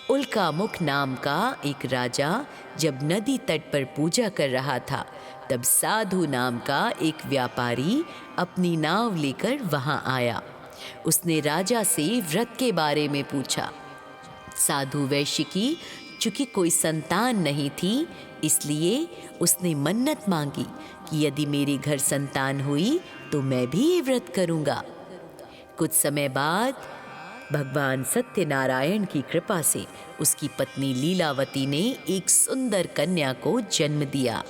उल्कामुख नाम का एक राजा जब नदी तट पर पूजा कर रहा था, तब साधु नाम का एक व्यापारी अपनी नाव लेकर वहां आया। उसने राजा से व्रत के बारे में पूछा। साधु वैश्य की चूंकि कोई संतान नहीं थी, इसलिए उसने मन्नत मांगी कि यदि मेरे घर संतान हुई तो मैं भी ये व्रत करूंगा। कुछ समय बाद भगवान सत्यनारायण की कृपा से उसकी पत्नी लीलावती ने एक सुंदर कन्या को जन्म दिया,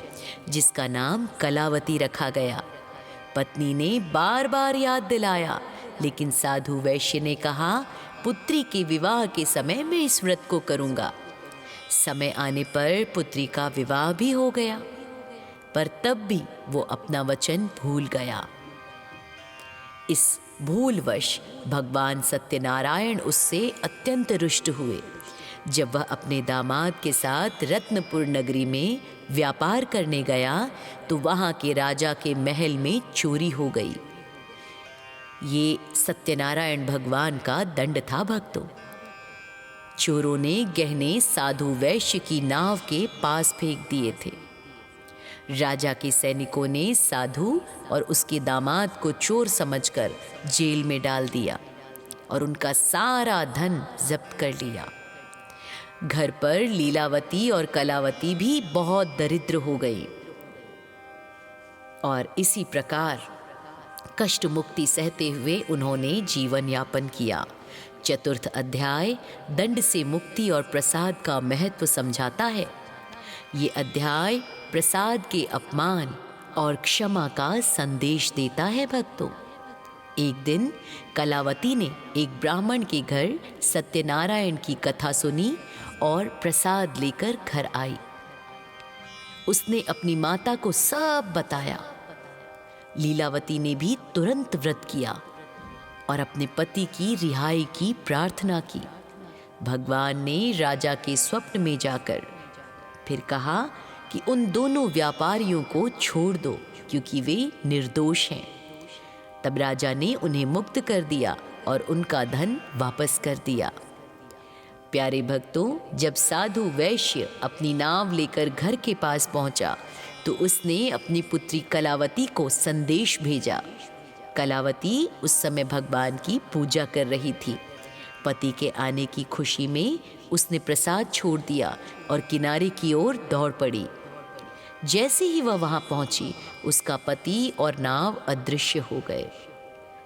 जिसका नाम कलावती रखा गया। पत्नी ने बार बार याद दिलाया, लेकिन साधु वैश्य ने कहा, पुत्री के विवाह के समय मैं इस व्रत को करूंगा। समय आने पर पुत्री का विवाह भी हो गया, पर तब भी वो अपना वचन भूल गया। इस भूलवश भगवान सत्यनारायण उससे अत्यंत रुष्ट हुए। जब वह अपने दामाद के साथ रत्नपुर नगरी में व्यापार करने गया तो वहां के राजा के महल में चोरी हो गई। ये सत्यनारायण भगवान का दंड था भक्तों। चोरों ने गहने साधु वैश्य की नाव के पास फेंक दिए थे। राजा के सैनिकों ने साधु और उसके दामाद को चोर समझकर जेल में डाल दिया और उनका सारा धन जब्त कर लिया। घर पर लीलावती और कलावती भी बहुत दरिद्र हो गई और इसी प्रकार कष्ट मुक्ति सहते हुए उन्होंने जीवन यापन किया। चतुर्थ अध्याय दंड से मुक्ति और प्रसाद का महत्व समझाता है। ये अध्याय प्रसाद के अपमान और क्षमा का संदेश देता है भक्तों। एक दिन कलावती ने एक ब्राह्मण के घर सत्यनारायण की कथा सुनी और प्रसाद लेकर घर आई। उसने अपनी माता को सब बताया। लीलावती ने भी तुरंत व्रत किया और अपने पति की रिहाई की प्रार्थना की। भगवान ने राजा के स्वप्न में जाकर फिर कहा कि उन दोनों व्यापारियों को छोड़ दो क्योंकि वे निर्दोष हैं। तब राजा ने उन्हें मुक्त कर दिया और उनका धन वापस कर दिया। प्यारे भक्तों, जब साधु वैश्य अपनी नाव लेकर घर के पास पहुंचा तो उसने अपनी पुत्री कलावती को संदेश भेजा। कलावती उस समय भगवान की पूजा कर रही थी। पति के आने की खुशी में उसने प्रसाद छोड़ दिया और किनारे की ओर दौड़ पड़ी। जैसे ही वह वहां पहुंची, उसका पति और नाव अदृश्य हो गए।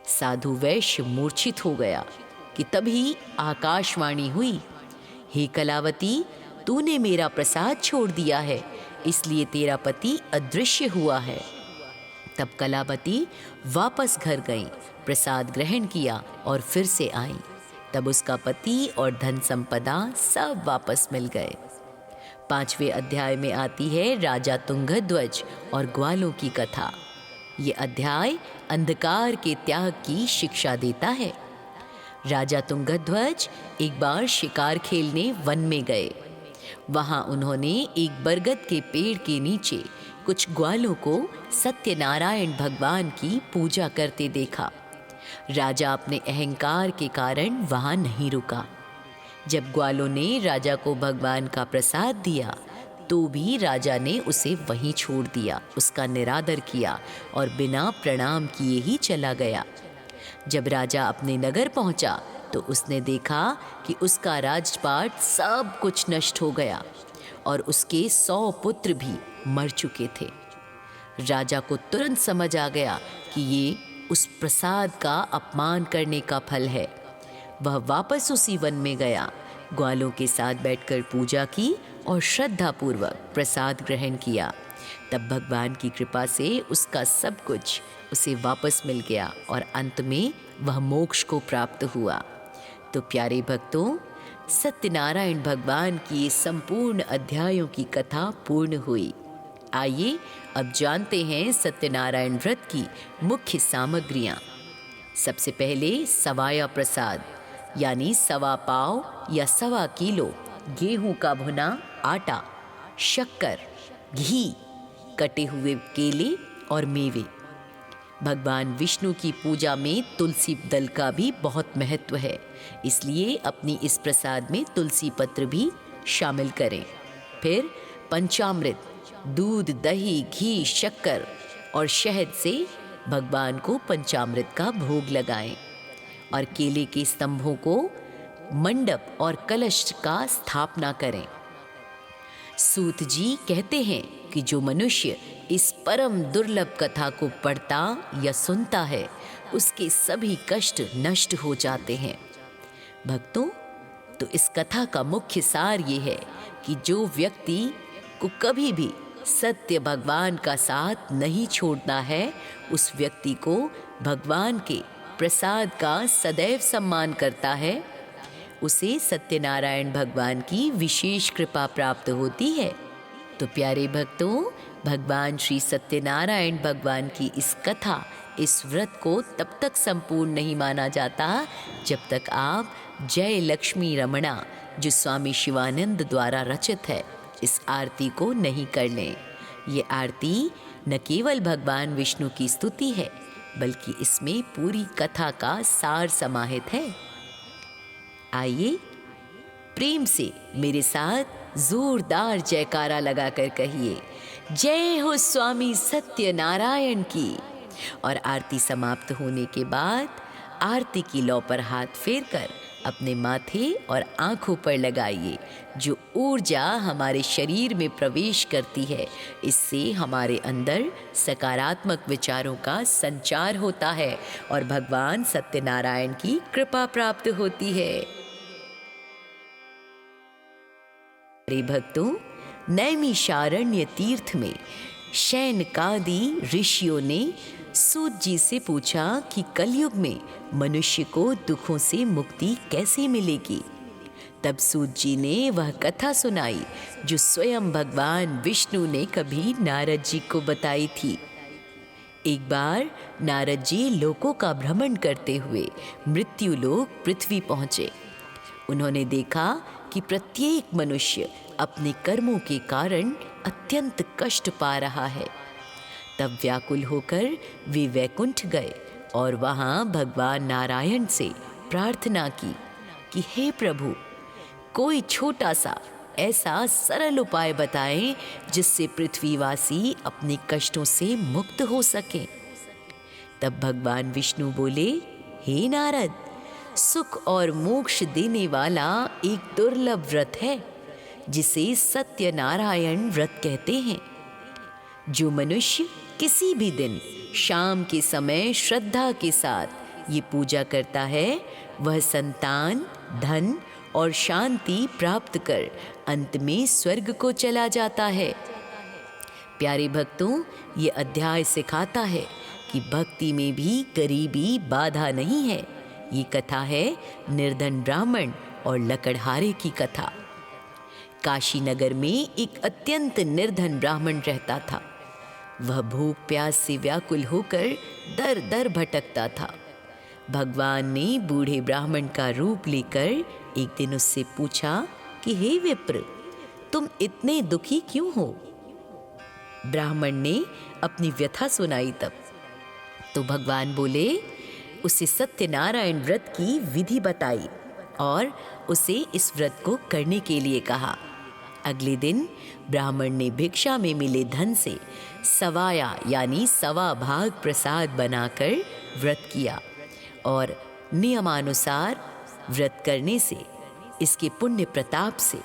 साधु वैश्य मूर्छित हो गया कि तभी आकाशवाणी हुई, हे कलावती, तूने मेरा प्रसाद छोड़ दिया है, इसलिए तेरा पति अदृश्य हुआ है। तब कलावती वापस घर गई, प्रसाद ग्रहण किया और फिर से आई। तब उसका पति और धन संपदा सब वापस मिल गए। 5वें अध्याय में आती है राजा तुंगध्वज और ग्वालों की कथा। ये अध्याय अंधकार के त्याग की शिक्षा देता है। राजा तुंगध्वज एक बार शिकार खेलने वन में गए। वहां उन्होंने एक बरगद के पेड़ के नीचे कुछ ग्वालों को सत्यनारायण भगवान की पूजा करते देखा। राजा अपने अहंकार के कारण वहां नहीं रुका। जब ग्वालों ने राजा को भगवान का प्रसाद दिया तो भी राजा ने उसे वहीं छोड़ दिया, उसका निरादर किया और बिना प्रणाम किए ही चला गया। जब राजा अपने नगर पहुंचा तो उसने देखा कि उसका राजपाट सब कुछ नष्ट हो गया और उसके 100 पुत्र भी मर चुके थे। राजा को तुरंत समझ आ गया कि ये उस प्रसाद का अपमान करने का फल है। वह वापस उसी वन में गया, ग्वालों के साथ बैठकर पूजा की और श्रद्धापूर्वक प्रसाद ग्रहण किया। तब भगवान की कृपा से उसका सब कुछ उसे वापस मिल गया और अंत में वह मोक्ष को प्राप्त हुआ। तो प्यारे भक्तों, सत्यनारायण भगवान की संपूर्ण अध्यायों की कथा पूर्ण हुई। आइए अब जानते हैं सत्यनारायण व्रत की मुख्य सामग्रियाँ। सबसे पहले सवाया प्रसाद यानी 1.25 पाव या 1.25 किलो गेहूं का भुना आटा, शक्कर, घी, कटे हुए केले और मेवे। भगवान विष्णु की पूजा में तुलसी दल का भी बहुत महत्व है, इसलिए अपनी इस प्रसाद में तुलसी पत्र भी शामिल करें। फिर पंचामृत, दूध, दही, घी, शक्कर और शहद से भगवान को पंचामृत का भोग लगाएं और केले के स्तंभों को मंडप और कलश का स्थापना करें। सूत जी कहते हैं कि जो मनुष्य इस परम दुर्लभ कथा को पढ़ता या सुनता है, उसके सभी कष्ट नष्ट हो जाते हैं। भक्तों, तो इस कथा का मुख्य सार ये है कि जो व्यक्ति को कभी भी सत्य भगवान का साथ नहीं छोड़ना है, उस व्यक्ति को भगवान के प्रसाद का सदैव सम्मान करता है, उसे सत्यनारायण भगवान की विशेष कृपा प्राप्त होती है। तो प्यारे भक्तों, भगवान श्री सत्यनारायण भगवान की इस कथा, इस व्रत को तब तक संपूर्ण नहीं माना जाता जब तक आप जय लक्ष्मी रमणा, जो स्वामी शिवानंद द्वारा रचित है, इस आरती को नहीं कर लें। ये आरती न केवल भगवान विष्णु की स्तुति है, बल्कि इसमें पूरी कथा का सार समाहित है। आइए प्रेम से मेरे साथ जोरदार जयकारा लगाकर कहिए, जय हो स्वामी सत्यनारायण की। और आरती समाप्त होने के बाद आरती की लौ पर हाथ फेरकर अपने माथे और आंखों पर लगाइए। जो ऊर्जा हमारे शरीर में प्रवेश करती है, इससे हमारे अंदर सकारात्मक विचारों का संचार होता है और भगवान सत्यनारायण की कृपा प्राप्त होती है। प्रिय भक्तों, नैमिषारण्य तीर्थ में शैनकादि ऋषियों ने सूत जी से पूछा कि कलयुग में मनुष्य को दुखों से मुक्ति कैसे मिलेगी। तब सूत जी ने वह कथा सुनाई जो स्वयं भगवान विष्णु ने कभी नारद जी को बताई थी। एक बार नारद जी लोकों का भ्रमण करते हुए मृत्यु लोक पृथ्वी पहुंचे। उन्होंने देखा कि प्रत्येक मनुष्य अपने कर्मों के कारण अत्यंत कष्ट पा रहा है। तब व्याकुल होकर वे वैकुंठ गए और वहां भगवान नारायण से प्रार्थना की कि हे प्रभु, कोई छोटा सा ऐसा सरल उपाय बताएं जिससे पृथ्वीवासी अपने कष्टों से मुक्त हो सकें। तब भगवान विष्णु बोले, हे नारद, सुख और मोक्ष देने वाला एक दुर्लभ व्रत है जिसे सत्यनारायण व्रत कहते हैं। जो मनुष्य किसी भी दिन शाम के समय श्रद्धा के साथ ये पूजा करता है, वह संतान, धन और शांति प्राप्त कर अंत में स्वर्ग को चला जाता है। प्यारे भक्तों, ये अध्याय सिखाता है कि भक्ति में भी गरीबी बाधा नहीं है। ये कथा है निर्धन ब्राह्मण और लकड़हारे की कथा। काशी नगर में एक अत्यंत निर्धन ब्राह्मण रहता था। वह भूख प्यास से व्याकुल होकर दर दर भटकता था। भगवान ने बूढ़े ब्राह्मण का रूप लेकर एक दिन उससे पूछा कि हे विप्र, तुम इतने दुखी क्यों हो? ब्राह्मण ने अपनी व्यथा सुनाई। तब तो भगवान बोले, उसे सत्यनारायण व्रत की विधि बताई और उसे इस व्रत को करने के लिए कहा। अगले दिन ब्राह्मण ने भिक्षा में मिले धन से सवाया यानी सवा भाग प्रसाद बनाकर व्रत किया और नियमानुसार व्रत करने से, इसके पुण्य प्रताप से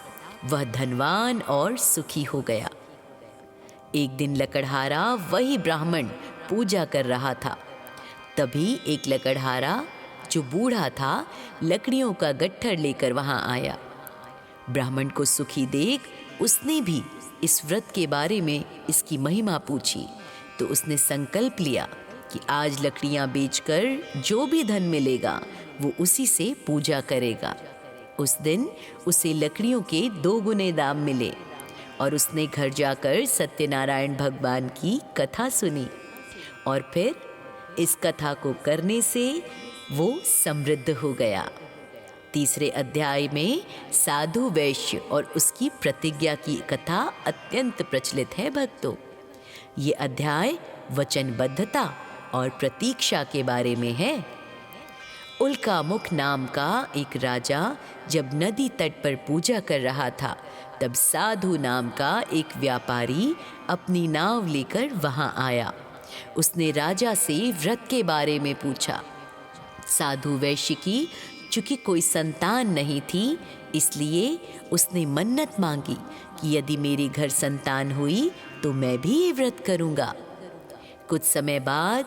वह धनवान और सुखी हो गया। एक दिन लकड़हारा वही ब्राह्मण पूजा कर रहा था। तभी एक लकड़हारा जो बूढ़ा था, लकड़ियों का गट्ठर लेकर वहां आया। ब्राह्मण को सुखी देख उसने भी इस व्रत के बारे में इसकी महिमा पूछी। तो उसने संकल्प लिया कि आज लकड़ियां बेचकर जो भी धन मिलेगा वो उसी से पूजा करेगा। उस दिन उसे लकड़ियों के 2 गुने दाम मिले और उसने घर जाकर सत्यनारायण भगवान की कथा सुनी और फिर इस कथा को करने से वो समृद्ध हो गया। तीसरे अध्याय में साधु वैश्य और उसकी प्रतिज्ञा की कथा अत्यंत प्रचलित है भक्तों। ये अध्याय वचनबद्धता और प्रतीक्षा के बारे में है। उल्कामुख नाम का एक राजा जब नदी तट पर पूजा कर रहा था, तब साधु नाम का एक व्यापारी अपनी नाव लेकर वहां आया। उसने राजा से व्रत के बारे में पूछा। साधु वैश्य की चूंकि कोई संतान नहीं थी, इसलिए उसने मन्नत मांगी कि यदि मेरे घर संतान हुई तो मैं भी ये व्रत करूंगा। कुछ समय बाद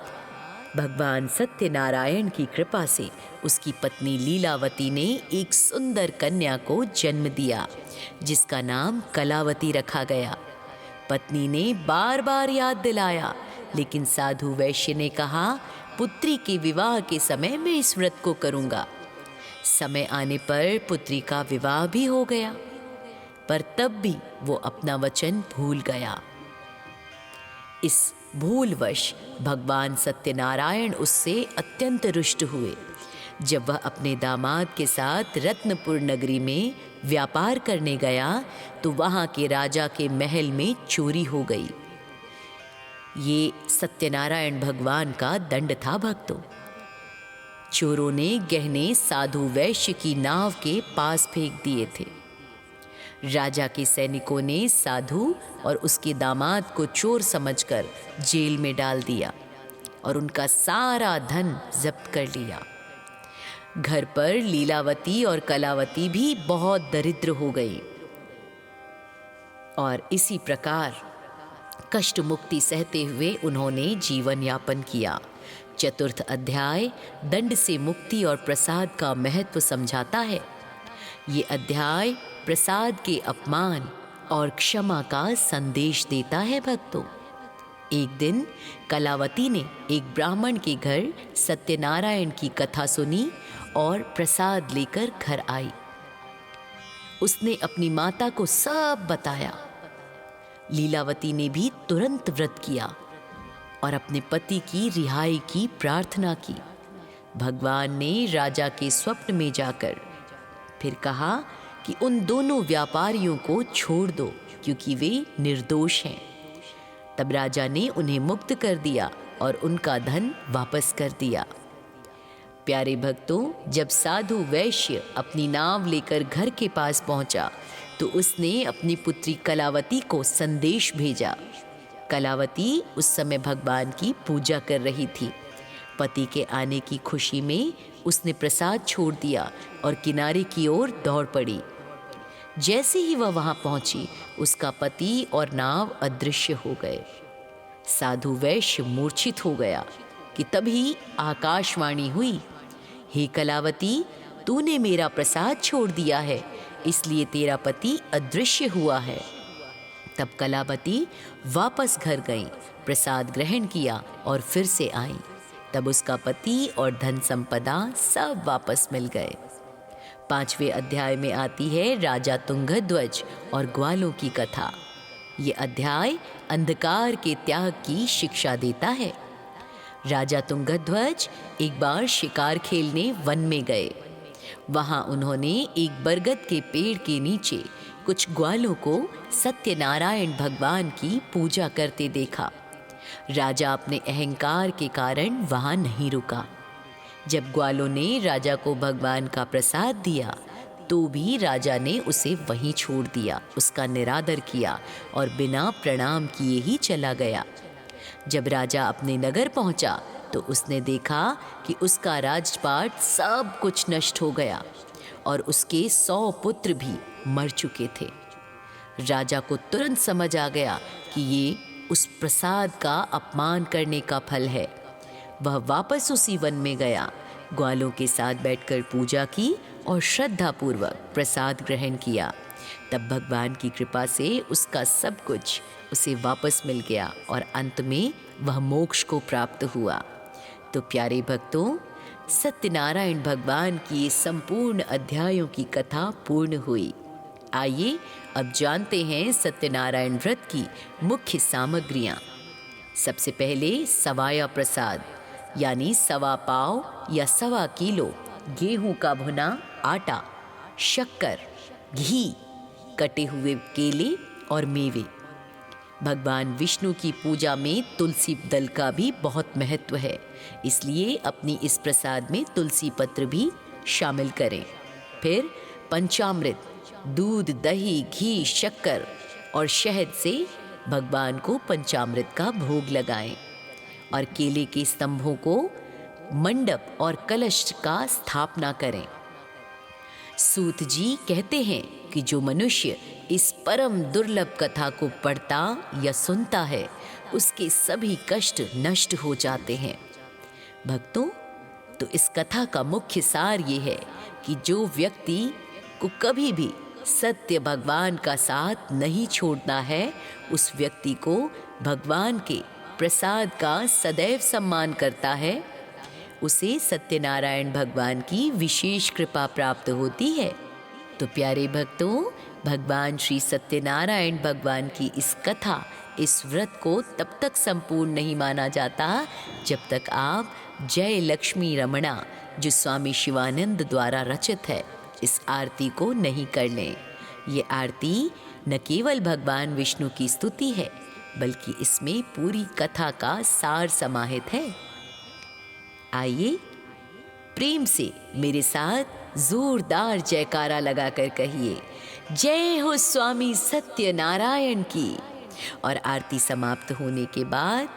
भगवान सत्यनारायण की कृपा से उसकी पत्नी लीलावती ने एक सुंदर कन्या को जन्म दिया, जिसका नाम कलावती रखा गया। पत्नी ने बार बार याद दिलाया, लेकिन साधु वैश्य ने कहा, पुत्री के विवाह के समय मैं इस व्रत को करूंगा। समय आने पर पुत्री का विवाह भी हो गया, पर तब भी वो अपना वचन भूल गया। इस भूलवश भगवान सत्यनारायण उससे अत्यंत रुष्ट हुए। जब वह अपने दामाद के साथ रत्नपुर नगरी में व्यापार करने गया तो वहां के राजा के महल में चोरी हो गई। ये सत्यनारायण भगवान का दंड था भक्तों। चोरों ने गहने साधु वैश्य की नाव के पास फेंक दिए थे। राजा के सैनिकों ने साधु और उसके दामाद को चोर समझकर जेल में डाल दिया और उनका सारा धन जब्त कर लिया। घर पर लीलावती और कलावती भी बहुत दरिद्र हो गई और इसी प्रकार कष्ट मुक्ति सहते हुए उन्होंने जीवन यापन किया। चतुर्थ अध्याय दंड से मुक्ति और प्रसाद का महत्व समझाता है। ये अध्याय प्रसाद के अपमान और क्षमा का संदेश देता है भक्तों। एक दिन कलावती ने एक ब्राह्मण के घर सत्यनारायण की कथा सुनी और प्रसाद लेकर घर आई। उसने अपनी माता को सब बताया। लीलावती ने भी तुरंत व्रत किया और अपने पति की रिहाई की प्रार्थना की। भगवान ने राजा के स्वप्न में जाकर फिर कहा कि उन दोनों व्यापारियों को छोड़ दो क्योंकि वे निर्दोष हैं। तब राजा ने उन्हें मुक्त कर दिया और उनका धन वापस कर दिया। प्यारे भक्तों, जब साधु वैश्य अपनी नाव लेकर घर के पास पहुंचा तो उसने अपनी पुत्री कलावती को संदेश भेजा। कलावती उस समय भगवान की पूजा कर रही थी। पति के आने की खुशी में उसने प्रसाद छोड़ दिया और किनारे की ओर दौड़ पड़ी। जैसे ही वह वहां पहुंची, उसका पति और नाव अदृश्य हो गए। साधु वैश्य मूर्छित हो गया कि तभी आकाशवाणी हुई, हे कलावती, तूने मेरा प्रसाद छोड़ दिया है, इसलिए तेरा पति अदृश्य हुआ है। तब कलावती वापस घर गई, प्रसाद ग्रहण किया और फिर से आई। तब उसका पति और धन संपदा सब वापस मिल गए। 5वें अध्याय में आती है राजा तुंगध्वज और ग्वालों की कथा। ये अध्याय अंधकार के त्याग की शिक्षा देता है। राजा तुंगध्वज एक बार शिकार खेलने वन में गए। वहां उन्होंने एक बरगद के पेड़ के नीचे कुछ ग्वालों को सत्यनारायण भगवान की पूजा करते देखा। राजा अपने अहंकार के कारण वहां नहीं रुका। जब ग्वालों ने राजा को भगवान का प्रसाद दिया तो भी राजा ने उसे वहीं छोड़ दिया, उसका निरादर किया और बिना प्रणाम किए ही चला गया। जब राजा अपने नगर पहुंचा तो उसने देखा कि उसका राजपाट सब कुछ नष्ट हो गया और उसके 100 पुत्र भी मर चुके थे। राजा को तुरंत समझ आ गया कि ये उस प्रसाद का अपमान करने का फल है। वह वापस उसी वन में गया, ग्वालों के साथ बैठकर पूजा की और श्रद्धापूर्वक प्रसाद ग्रहण किया। तब भगवान की कृपा से उसका सब कुछ उसे वापस मिल गया और अंत में वह मोक्ष को प्राप्त हुआ। तो प्यारे भक्तों, सत्यनारायण भगवान की संपूर्ण अध्यायों की कथा पूर्ण हुई। आइए अब जानते हैं सत्यनारायण व्रत की मुख्य सामग्रियाँ। सबसे पहले सवाया प्रसाद यानी 1.25 पाव या 1.25 किलो गेहूं का भुना आटा, शक्कर, घी, कटे हुए केले और मेवे। भगवान विष्णु की पूजा में तुलसी दल का भी बहुत महत्व है, इसलिए अपनी इस प्रसाद में तुलसी पत्र भी शामिल करें। फिर पंचामृत, दूध, दही, घी, शक्कर और शहद से भगवान को पंचामृत का भोग लगाएं और केले के स्तंभों को मंडप और कलश का स्थापना करें। सूत जी कहते हैं कि जो मनुष्य इस परम दुर्लभ कथा को पढ़ता या सुनता है, उसके सभी कष्ट नष्ट हो जाते हैं। भक्तों, तो इस कथा का मुख्य सार ये है कि जो व्यक्ति को कभी भी सत्य भगवान का साथ नहीं छोड़ना है, उस व्यक्ति को भगवान के प्रसाद का सदैव सम्मान करता है, उसे सत्यनारायण भगवान की विशेष कृपा प्राप्त होती है। तो प्यारे भक्तों, भगवान श्री सत्यनारायण भगवान की इस कथा, इस व्रत को तब तक संपूर्ण नहीं माना जाता जब तक आप जय लक्ष्मी रमणा, जो स्वामी शिवानंद द्वारा रचित है, इस आरती को नहीं कर लें। ये आरती न केवल भगवान विष्णु की स्तुति है, बल्कि इसमें पूरी कथा का सार समाहित है। आइए प्रेम से मेरे साथ जोरदार जयकारा लगाकर कहिए जय हो स्वामी सत्यनारायण की। और आरती समाप्त होने के बाद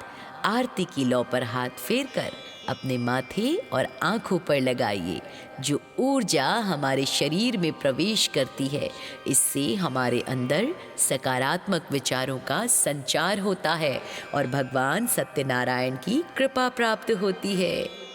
आरती की लौ पर हाथ फेरकर अपने माथे और आंखों पर लगाइए। जो ऊर्जा हमारे शरीर में प्रवेश करती है, इससे हमारे अंदर सकारात्मक विचारों का संचार होता है और भगवान सत्यनारायण की कृपा प्राप्त होती है।